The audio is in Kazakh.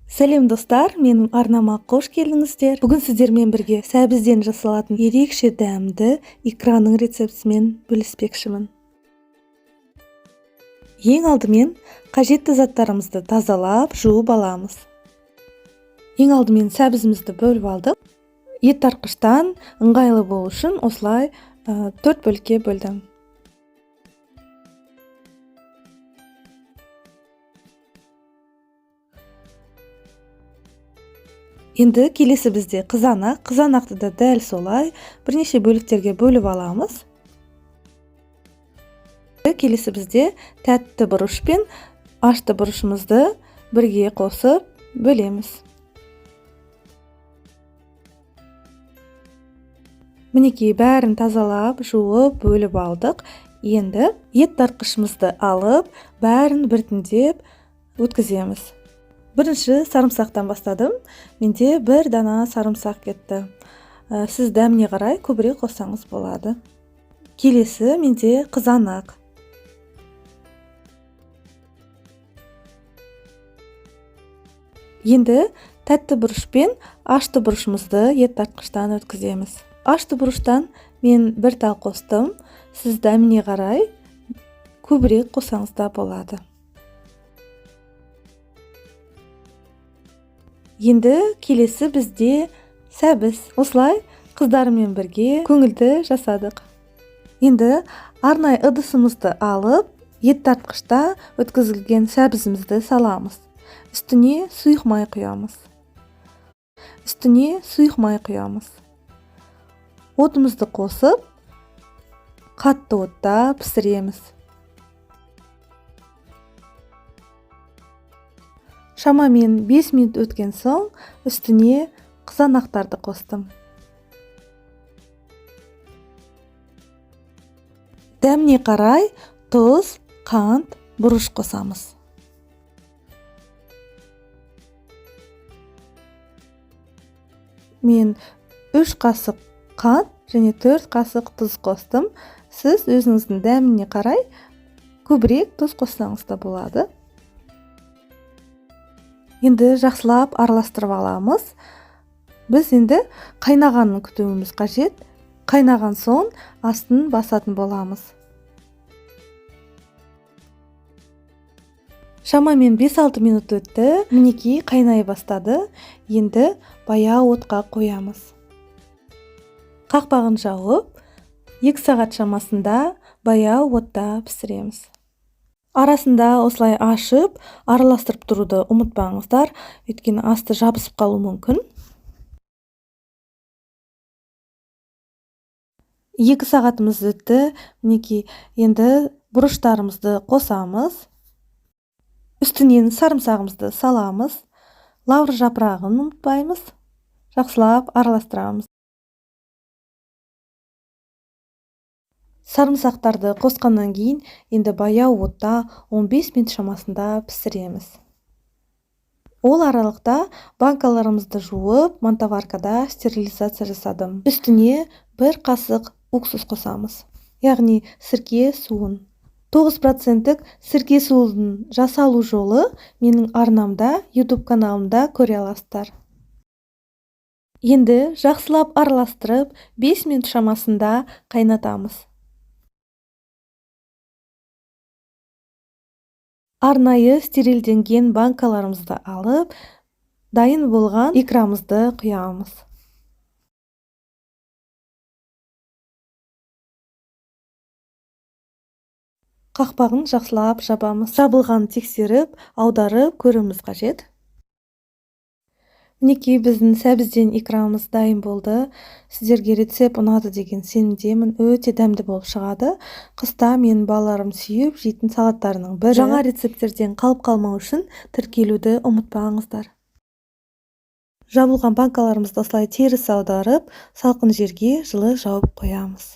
Сәлем достар, менің арнама қош келдіңіздер. Бүгін сіздермен бірге сәбізден жасалатын ерекше дәмді икраның рецептісімен бөліспекшімін. Ең алдымен қажетті заттарымызды тазалап, жуып аламыз. Ең алдымен сәбізімізді бөліп алдық. Ет тарқыштан ыңғайлы болу үшін осылай 4 бөлікке бөлдім. Енді келесі бізде қызанақ. Қызанақты да дәл солай бірнеше бөліктерге бөліп аламыз. Келесі бізде тәтті бұрыш пен ашты бұрышымызды бірге қосып бөлеміз. Мінекей бәрін тазалап, жуып, бөліп алдық. Енді ет тарқышымызды алып, бәрін біртіндеп өткіземіз. Бірінші сарымсақтан бастадым. Менде 1 дана сарымсақ кетті. Сіз дәміне қарай көбірек қоссаңыз болады. Келесі менде қызанақ. Енді тәтті бұрыш пен ашты бұрышымызды ет тартқыштан өткіземіз. Ашты бұрыштан мен 1 тал қостым. Сіз дәміне қарай көбірек қоссаңыз да болады. Енді келесі бізде сәбіз. Осылай қыздарымен бірге көңілді жасадық. Енді арнайы ыдысымызды алып, ет тартқышта өткізілген сәбізімізді саламыз. Үстіне сұйық май құямыз. Отымызды қосып, қатты отта пісіреміз. Шамамен 5 минут өткен соң үстіне қызанақтарды қостым. Дәміне қарай тұз, қант, бұрыш қосамыз. Мен 3 қасық қант және 4 қасық тұз қостым. Сіз өзіңіздің дәміне қарай көбірек тұз қоссаңыз да болады. Енді жақсылап араластырып аламыз. Біз енді қайнағанын күтуіміз қажет. Қайнаған соң астын басатын боламыз. Шамамен 5-6 минут өтті. Мінекей қайнай бастады. Енді баяу отқа қоямыз. Қақпағын жауып, 2 сағат шамасында баяу отта пісіреміз. Арасында осылай ашып, араластырып тұруды ұмытпаңыздар, өйткені асты жабысып қалуы мүмкін. 2 сағатымыз өтті. Мінекей, енді бұрыштарымызды қосамыз. Үстінен сарымсағымызды саламыз. Лавр жапырағын ұмытпаймыз. Жақсылап араластырамыз. Сарымсақтарды қосқаннан кейін енді баяу отта 15 минут шамасында пісіреміз. Ол аралықта банкаларымызды жуып, мантаваркада стерилизация жасадым. Үстіне 1 қасық уксус қосамыз. Яғни сірке суын. 9% сірке суының жасалу жолы менің арнамда, YouTube каналымда көре аласыздар. Енді жақсылап араластырып, 5 минут шамасында қайнатамыз. Арнайы стерилденген банкаларымызды алып, дайын болған икрамызды құямыз. Қақпағын жақсылап жабамыз. Жабылғанын тексеріп, аударып көруіміз қажет. Мінекей біздің сәбізден икрамымыз дайын болды. Сіздерге рецепт ұнады деген сенімдемін. Өте дәмді болып шығады. Қыста менің балаларым сүйіп жейтін салаттарының бірі. Жаңа рецепттерден қалып қалмау үшін тіркелуді ұмытпаңыздар. Жабылған банкаларымызды осылай теріс аударып, салқын жерге жылы жауып қоямыз.